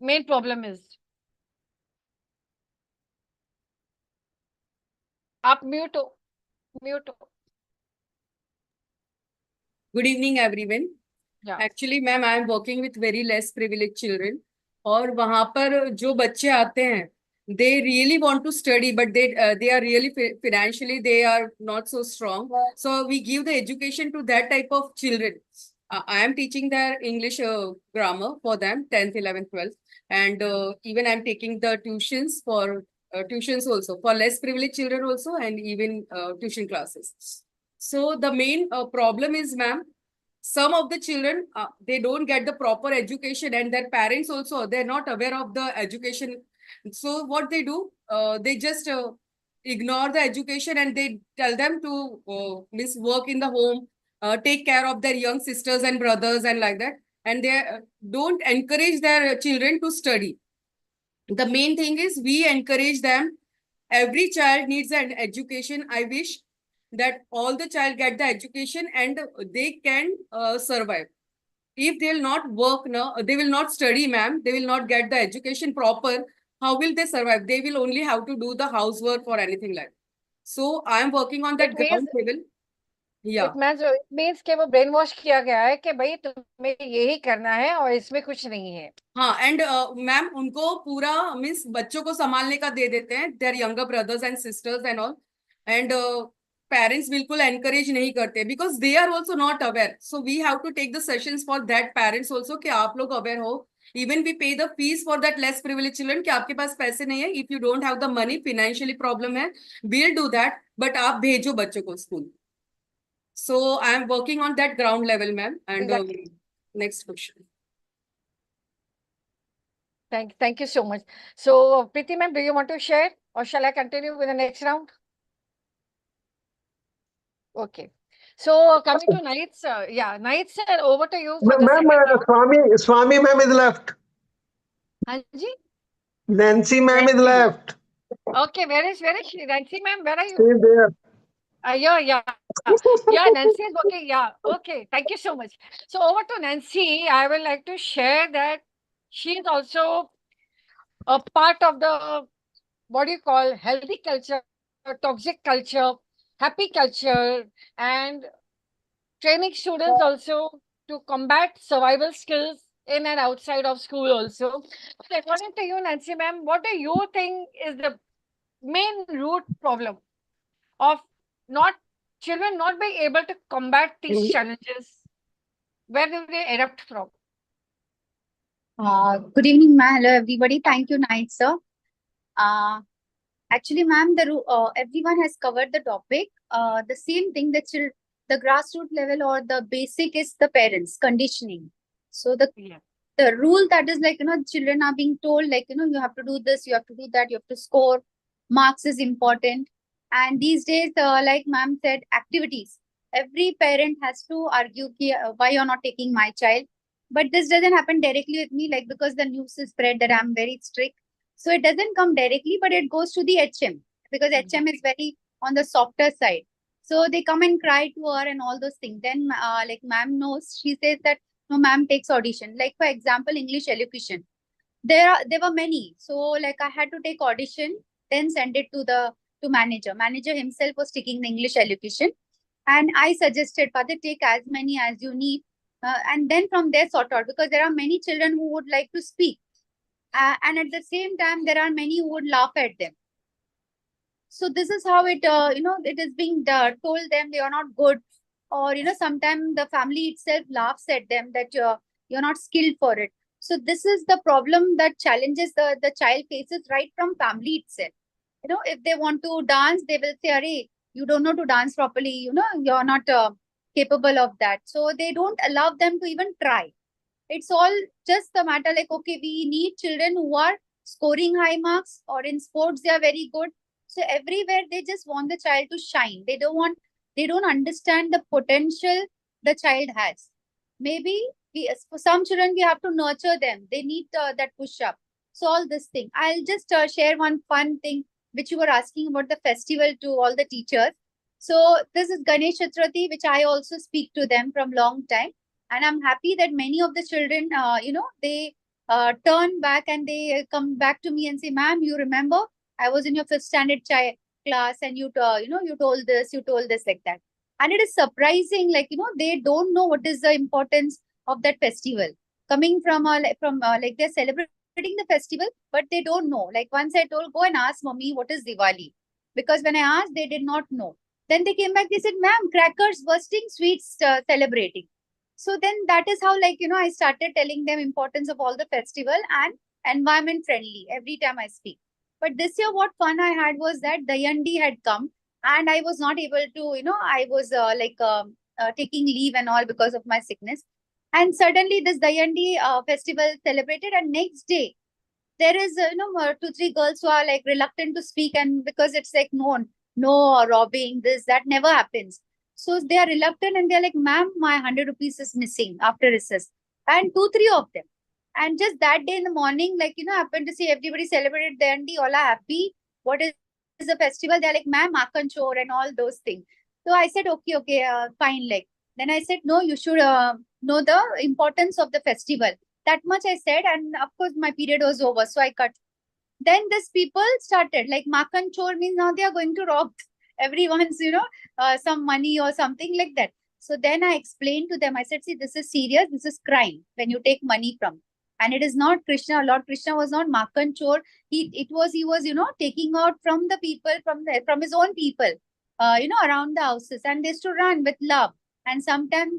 main problem is? आप म्यूट हो. Good evening, everyone. Yeah. Actually, ma'am, I am working with very less privileged children. और वहाँ पर जो बच्चे आते हैं, they really want to study, but they are really financially they are not so strong. So we give the education to that type of children. I am teaching their English grammar for them, 10th, 11th, 12th, and even I am taking the tuitions for tuitions also for less privileged children also, and even tuition classes. So the main problem is, ma'am, some of the children they don't get the proper education, and their parents also they're not aware of the education. So what they do, they just ignore the education, and they tell them to miss work in the home, take care of their young sisters and brothers and like that, and they don't encourage their children to study. The main thing is we encourage them. Every child needs an education. I wish that all the child get the education and they can survive. If they will not work now, they will not study, ma'am, they will not get the education proper, how will they survive? They will only have to do the housework or anything like that. So I am working on that It means, ground level. Yeah. it means कि वो brain wash किया गया है कि भाई तुम्हें यही करना है और इसमें कुछ नहीं है. हाँ, एंड मैम उनको पूरा मीन्स बच्चों को संभालने का दे देते हैं, their younger brothers and sisters and all, and parents बिल्कुल एनकरेज नहीं करते because they are also not aware. So we have to take the sessions for that parents also कि आप लोग अवेयर हो. Even we pay the fees for that less privilege children कि आपके पास पैसे नहीं है, if you don't have the money, financially problem है, we'll do that, बट आप भेजो बच्चों को school. So I am working on that ground level, ma'am. And Exactly. Next question. Thank you so much. So Preeti ma'am, do you want to share or shall I continue with the next round? Okay. So coming to Naid sir, yeah, Naid sir, over to you for the Ma'am, second round. Swami ma'am is left. Hanji? Nancy ma'am is Nancy. left. Okay, where is she? Nancy ma'am, where are you? She's there. Yeah, Nancy is working. Yeah, okay. Thank you so much. So over to Nancy, I would like to share that she is also a part of the, what do you call, healthy culture, toxic culture, happy culture, and training students also to combat survival skills in and outside of school also. So according to you, Nancy ma'am, what do you think is the main root problem of children not being able to combat these challenges? Where do they erupt from? Good evening, ma'am. Hello, everybody. Thank you, Night, sir. Actually, ma'am, everyone has covered the topic. The same thing, the grassroots level or the basic is the parents conditioning. So Yeah. the rule that is like, children are being told like, you have to do this, you have to do that, you have to score. Marks is important. And these days, like ma'am said, activities. Every parent has to argue why you're not taking my child. But this doesn't happen directly with me, like because the news is spread that I'm very strict. So it doesn't come directly, but it goes to the HM because HM is very on the softer side. So they come and cry to her and all those things. Then, like ma'am knows, she says that no, ma'am takes audition. Like for example, English elocution. There were many. So like I had to take audition, then send it to manager. Manager himself was taking the English elocution, and I suggested, Father, take as many as you need, and then from there sort out because there are many children who would like to speak, and at the same time there are many who would laugh at them. So this is how it it is being told them they are not good, or sometimes the family itself laughs at them that you're not skilled for it. So this is the problem that challenges the child faces right from family itself. If they want to dance, they will say, Arey, you don't know to dance properly, you're not capable of that. So they don't allow them to even try. It's all just the matter like, okay, we need children who are scoring high marks, or in sports they are very good. So everywhere they just want the child to shine. They don't understand the potential the child has. Maybe for some children we have to nurture them. They need that push up. So all this thing. I'll just share one fun thing which you were asking about the festival to all the teachers. So this is Ganesh Chaturthi, which I also speak to them from long time. And I'm happy that many of the children, they turn back and they come back to me and say, ma'am, you remember I was in your fifth standard class and you told this like that. And it is surprising, like, they don't know what is the importance of that festival. Coming from like they're celebrating the festival, but they don't know. Like once I told, go and ask mommy what is Diwali. Because when I asked, they did not know. Then they came back, they said, ma'am, crackers bursting, sweets celebrating. So then that is how, like, I started telling them importance of all the festival and environment friendly every time I speak. But this year, what fun I had was that Dayandi had come and I was not able to, I was taking leave and all because of my sickness. And suddenly this Dayandi festival celebrated, and next day there is, 2-3 girls who are like reluctant to speak, and because it's like no robbing, this, that never happens. So they are reluctant and they're like, ma'am, my 100 rupees is missing after recess. And 2-3 of them. And just that day in the morning, like, happened to see everybody celebrated Dandi, all are happy. What is the festival? They're like, ma'am, Makan Chor and all those things. So I said, okay, fine. Like, then I said, no, you should know the importance of the festival. That much I said. And of course, my period was over. So I cut. Then these people started like Makan Chor means now they are going to rob everyone's, some money or something like that. So then I explained to them, I said, see, this is serious. This is crime when you take money from. And it is not Krishna. Lord Krishna was not Makan Chor. He was, taking out from the people, from his own people, around the houses. And they used to run with love. And sometimes,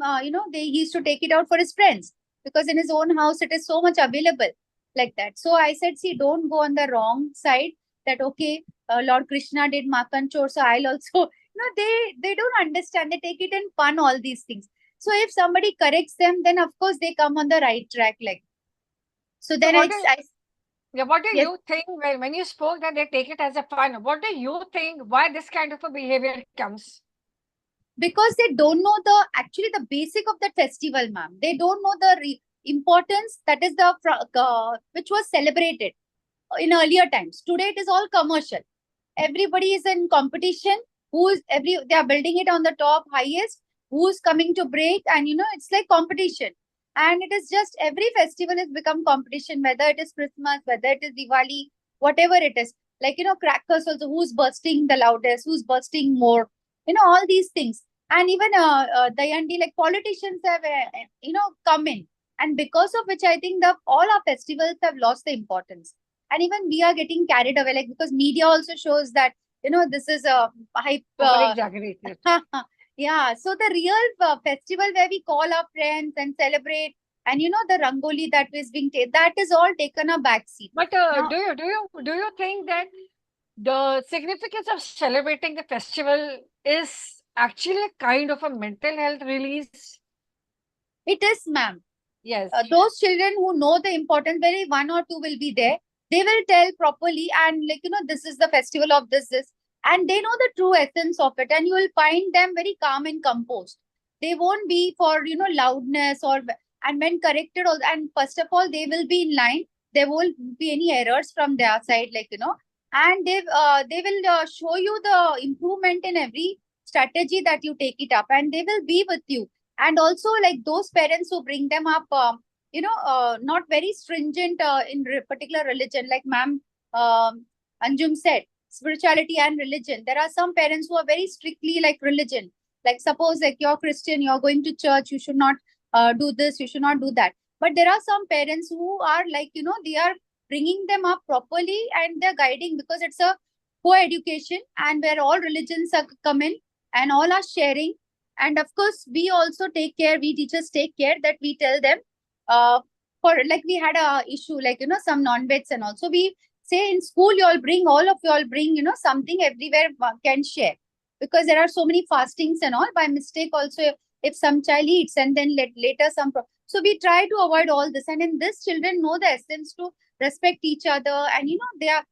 he used to take it out for his friends because in his own house, it is so much available like that. So I said, see, don't go on the wrong side that, okay, Lord Krishna did Makan Chor, so I'll also, they don't understand. They take it in fun, all these things. So if somebody corrects them, then of course they come on the right track. Like, so then what do you think when you spoke that they take it as a fun? What do you think why this kind of a behavior comes? Because they don't know actually the basic of the festival, ma'am. They don't know the importance that is which was celebrated in earlier times. Today it is all commercial. Everybody is in competition. They are building it on the top highest. Who's coming to break? And it's like competition. And it is just every festival has become competition, whether it is Christmas, whether it is Diwali, whatever it is. Like, crackers also, who's bursting the loudest, who's bursting more, all these things. And even Dayandi, like politicians have, come in. And because of which I think all our festivals have lost the importance. And even we are getting carried away, like, because media also shows that, this is a hype. Exaggerated. Yeah. So the real festival where we call our friends and celebrate and the rangoli that is being that is all taken a back seat. But Now- do you think that the significance of celebrating the festival is actually a kind of a mental health release? It is, ma'am. Yes. Those children who know the importance, very one or two will be there. They will tell properly, and this is the festival of this, and they know the true essence of it, and you will find them very calm and composed. They won't be for loudness and when corrected also, and first of all they will be in line. There won't be any errors from their side, and they will show you the improvement in every strategy that you take it up, and they will be with you. And also, like those parents who bring them up, not very stringent in particular religion, like ma'am Anjum said, spirituality and religion. There are some parents who are very strictly like religion. Like suppose like you're Christian, you're going to church, you should not do this, you should not do that. But there are some parents who are like, they are bringing them up properly and they're guiding, because it's a co-education and where all religions are come in and all are sharing. And of course, we also take care, we teachers take care that we tell them, for like we had a issue, like, some non-vets, and also we say in school, all of you all bring, something everywhere one can share. Because there are so many fastings and all, by mistake also, if some child eats and then later some. So we try to avoid all this. And in this, children know the essence to respect each other. And, they are,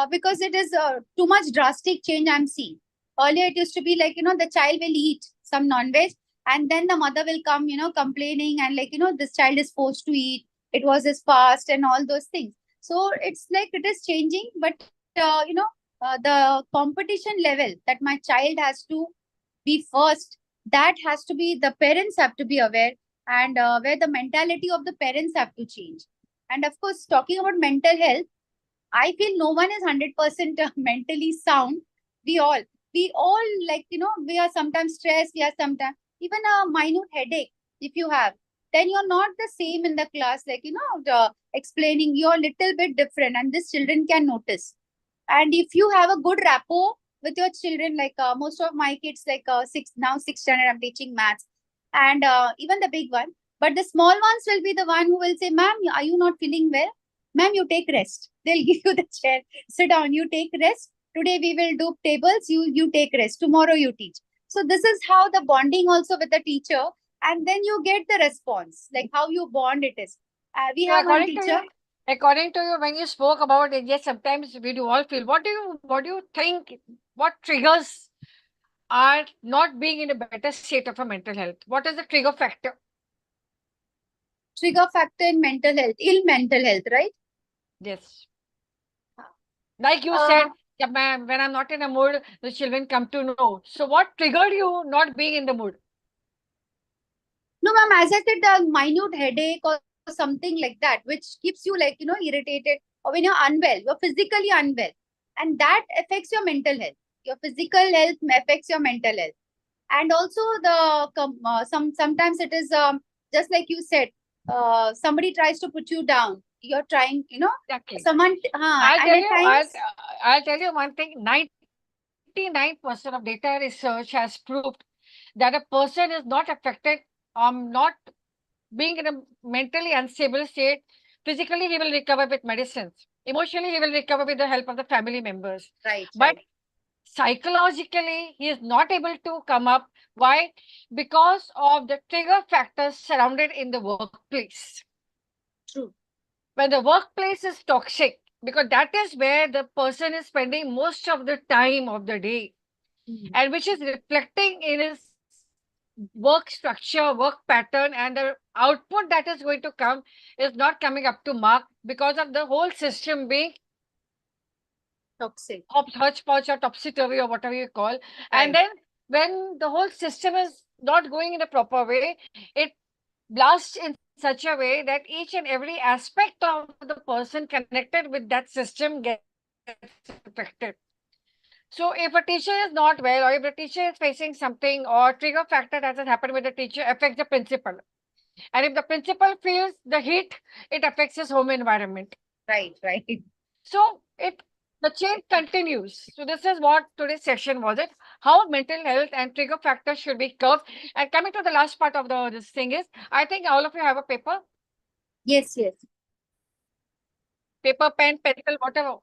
because it is too much drastic change I'm seeing. Earlier, it used to be like, the child will eat some non-veg and then the mother will come, complaining and like, this child is forced to eat. It was his fast and all those things. So it's like it is changing, but, the competition level that my child has to be first, that has to be, the parents have to be aware, and where the mentality of the parents have to change. And of course, talking about mental health, I feel no one is 100% mentally sound. We all like, we are sometimes stressed, we are sometimes, even a minute headache, if you have, then you're not the same in the class, like, explaining, you're a little bit different, and this children can notice. And if you have a good rapport with your children, like most of my kids, like sixth standard, I'm teaching maths, and even the big one, but the small ones will be the one who will say, ma'am, are you not feeling well? Ma'am, you take rest. They'll give you the chair, sit down, you take rest. Today we will do tables, you take rest. Tomorrow you teach. So this is how the bonding also with the teacher, and then you get the response, like how you bond it is. We So have one according to teacher. According to you, when you spoke about it, yes, sometimes we do all feel. What do you think? What triggers are not being in a better state of a mental health? What is the trigger factor? Trigger factor in mental health, ill mental health, right? Yes. Like you said, yeah, ma'am, when I'm not in a mood, the children come to know. So what triggered you not being in the mood? No, ma'am, as I said, the minute headache or something like that, which keeps you like, irritated, or when you're unwell, you're physically unwell, and that affects your mental health. Your physical health affects your mental health. And also sometimes it is just like you said, somebody tries to put you down. You're trying, Exactly. someone, I'll tell you one thing. 99% of data research has proved that a person is not affected, not being in a mentally unstable state. Physically, he will recover with medicines. Emotionally, he will recover with the help of the family members. Right. But psychologically, he is not able to come up. Why? Because of the trigger factors surrounded in the workplace. True. When the workplace is toxic, because that is where the person is spending most of the time of the day, and which is reflecting in his work structure, work pattern, and the output that is going to come is not coming up to mark because of the whole system being Toxic. hodgepodge or topsy-turvy or whatever you call. And then when the whole system is not going in a proper way, it blasts in such a way that each and every aspect of the person connected with that system gets affected. So if a teacher is not well, or if the teacher is facing something, or trigger factor that has happened with the teacher affects the principal. And if the principal feels the heat, it affects his home environment. Right. So the chain continues. So this is what today's session was it. How mental health and trigger factors should be curbed. And coming to the last part of this thing is, I think all of you have a paper. Yes, yes. Paper, pen, pencil, whatever.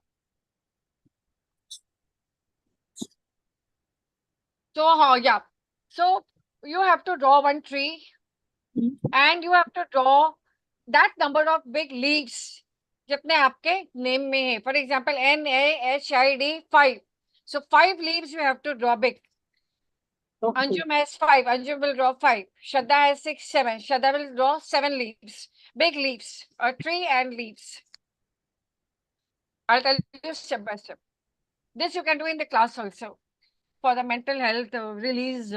So, yeah. So you have to draw one tree and you have to draw that number of big leaves जितने आपके name में है. For example, NaHID 5. So 5 leaves you have to draw big. Anjum has 5. Anjum will draw 5. Shraddha has 6, 7. Shraddha will draw 7 leaves. Big leaves. A tree and leaves. I'll tell you step by step. This you can do in the class also for the mental health release.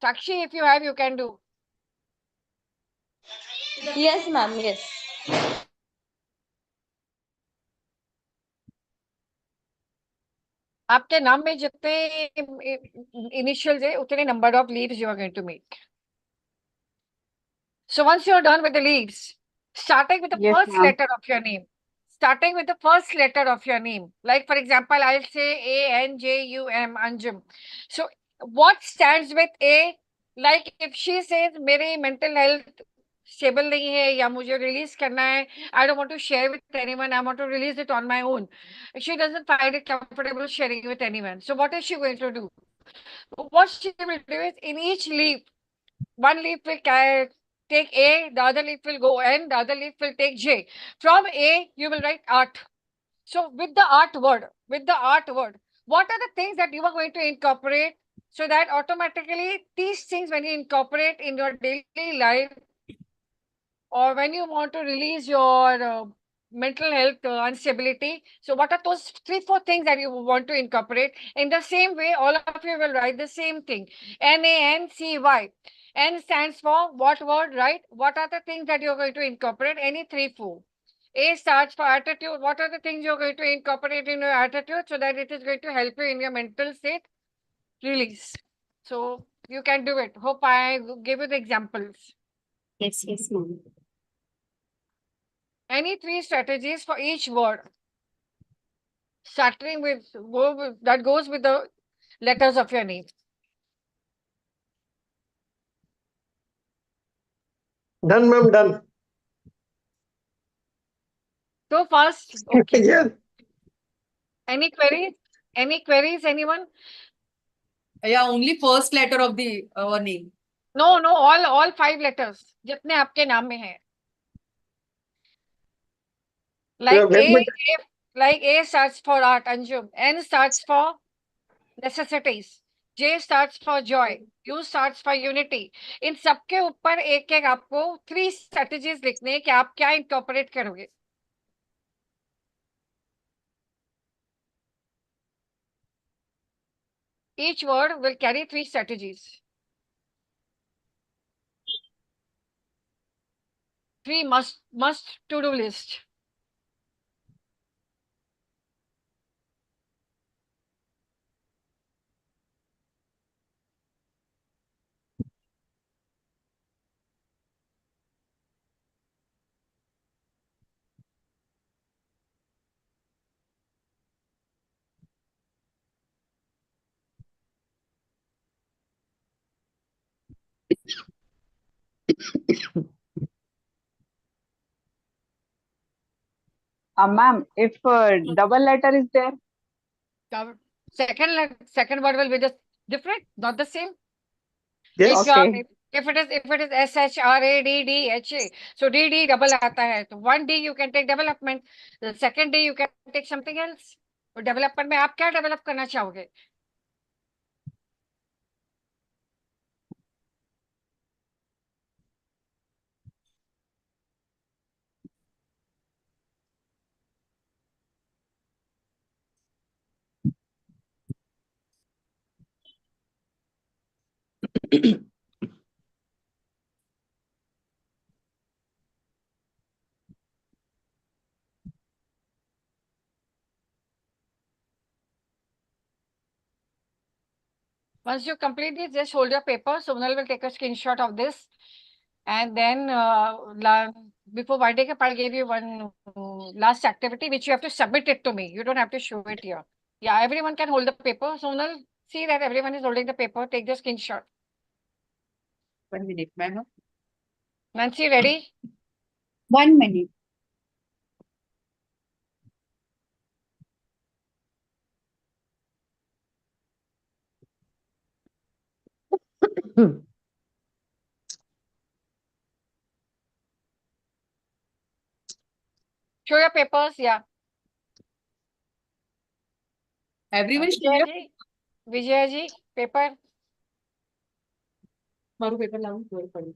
Sakshi, if you have, you can do. Yes, ma'am. Yes. आपके नाम में जितने initials है उतने number of leaves you are going to make. So once you are done with the leaves, starting with the Yes, first ma'am. letter of your name. Starting with the first letter of your name. Like for example, I'll say ANJUM, Anjum. So what stands with A? Like if she says मेरी mental health stable नहीं है या मुझे release करना है, I don't want to share with anyone, I want to release it on my own. She doesn't find it comfortable sharing with anyone. So what is she going to do? What she will do is in each leaf, one leaf will take A, the other leaf will go N, the other leaf will take J. From A, you will write art. So with the art word, what are the things that you are going to incorporate so that automatically these things when you incorporate in your daily life or when you want to release your mental health instability. So what are those 3-4 things that you want to incorporate? In the same way, all of you will write the same thing. NANCY. N stands for what word, right? What are the things that you're going to incorporate? Any 3-4. A starts for attitude. What are the things you're going to incorporate in your attitude so that it is going to help you in your mental state release? So you can do it. Hope I give you the examples. Yes, yes, ma'am. Any 3 strategies for each word. Starting with that goes with the letters of your name. Done, ma'am, done. So fast. Okay. Yes. Any queries? Any queries? Anyone? Yeah, only first letter of the our name. No, no. All 5 letters. जितने आपके नाम में है. Yeah, Like A starts for art, Anjum. N starts for necessities. J starts for joy. U starts for unity. इन सबके ऊपर एक एक आपको 3 strategies लिखने हैं कि आप क्या incorporate करोगे. Each word will carry 3 strategies. 3 must to-do list. Ma'am, if double letter is there, Second word will be just different, not the same. Yes. Okay. If it is SHRADDHA, so DD double आता है, तो 1D you can take development, the second D you can take something else. तो development में आप क्या develop करना चाहोगे? Once you complete this, just hold your paper. Sonal will take a screenshot of this. And then before winding up, I'll give you one last activity, which you have to submit it to me. You don't have to show it here. Yeah, everyone can hold the paper. Sonal, see that everyone is holding the paper. Take the screenshot. 1 minute, ma'am. Nancy, ready? 1 minute. Show your papers. Yeah. Everyone show Vijaya your ji, Vijaya ji, paper. મારું paper લાવું ખબર પડી.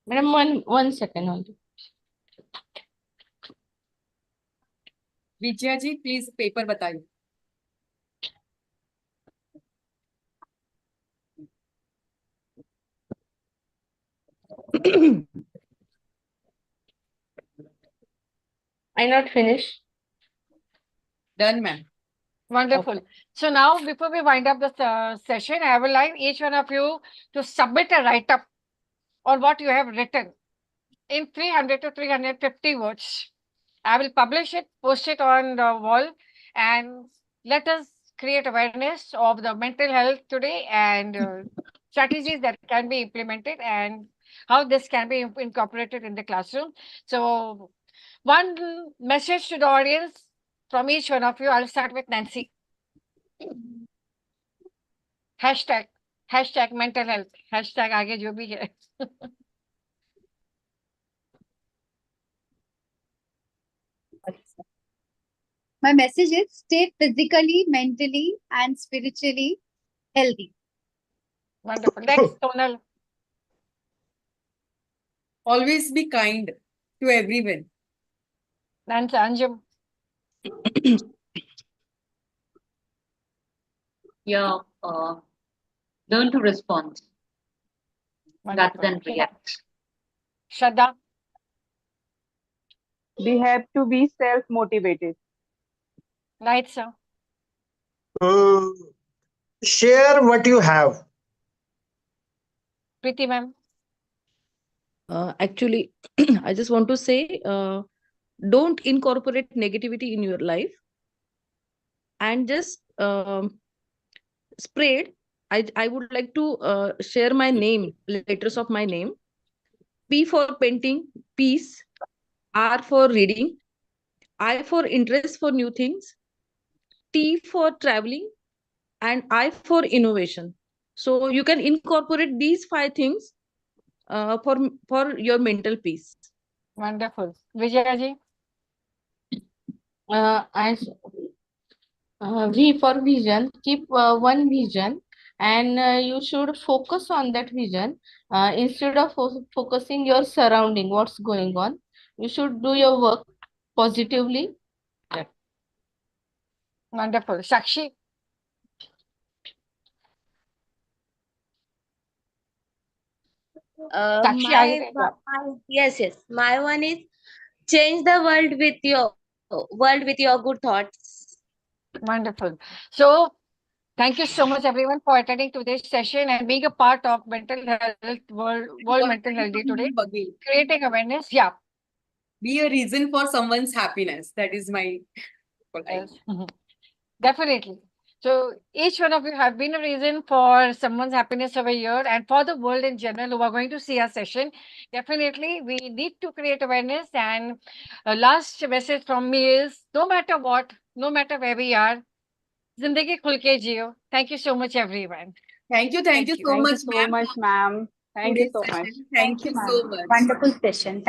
Madam, one second only. Vijaya ji please paper बताइए. I not finished. Done, ma'am. Wonderful. So now, before we wind up the session, I would like each one of you to submit a write-up on what you have written in 300 to 350 words. I will publish it, post it on the wall, and let us create awareness of the mental health today and strategies that can be implemented and how this can be incorporated in the classroom. So, one message to the audience from each one of you. I'll start with Nancy. Hashtag mental health. Hashtag आगे जो भी है. My message is stay physically, mentally, and spiritually healthy. Wonderful. Next, Tonal. Always be kind to everyone. Nancy, Anjum. Yeah, learn to respond rather Wonderful. than react. Shraddha. We have to be self-motivated. Right, sir. Share what you have. Preeti ma'am. Actually, I just want to say, don't incorporate negativity in your life and just spread. I would like to share my name, letters of my name. P for painting, peace. R for reading. I for interest for new things. T for traveling. And I for innovation. So you can incorporate these 5 things for your mental peace. Wonderful. Vijaya ji. V for vision. Keep one vision, and you should focus on that vision instead of focusing your surrounding, what's going on. You should do your work positively. Wonderful. Sakshi. Sakshi, are you there? Yes, my one is change the world with your good thoughts. Wonderful. So, thank you so much, everyone, for attending today's session and being a part of Mental Health World Mental Health Day today. Creating awareness. Yeah. Be a reason for someone's happiness. That is my Yes. Definitely. So each one of you have been a reason for someone's happiness over here and for the world in general who are going to see our session. Definitely, we need to create awareness. And a last message from me is, no matter what, no matter where we are, Zindagi khul ke jiyo. Thank you so much, everyone. Thank you so Thank you much, so much, ma'am. Thank you so much. Thank you so much. Wonderful session. Thank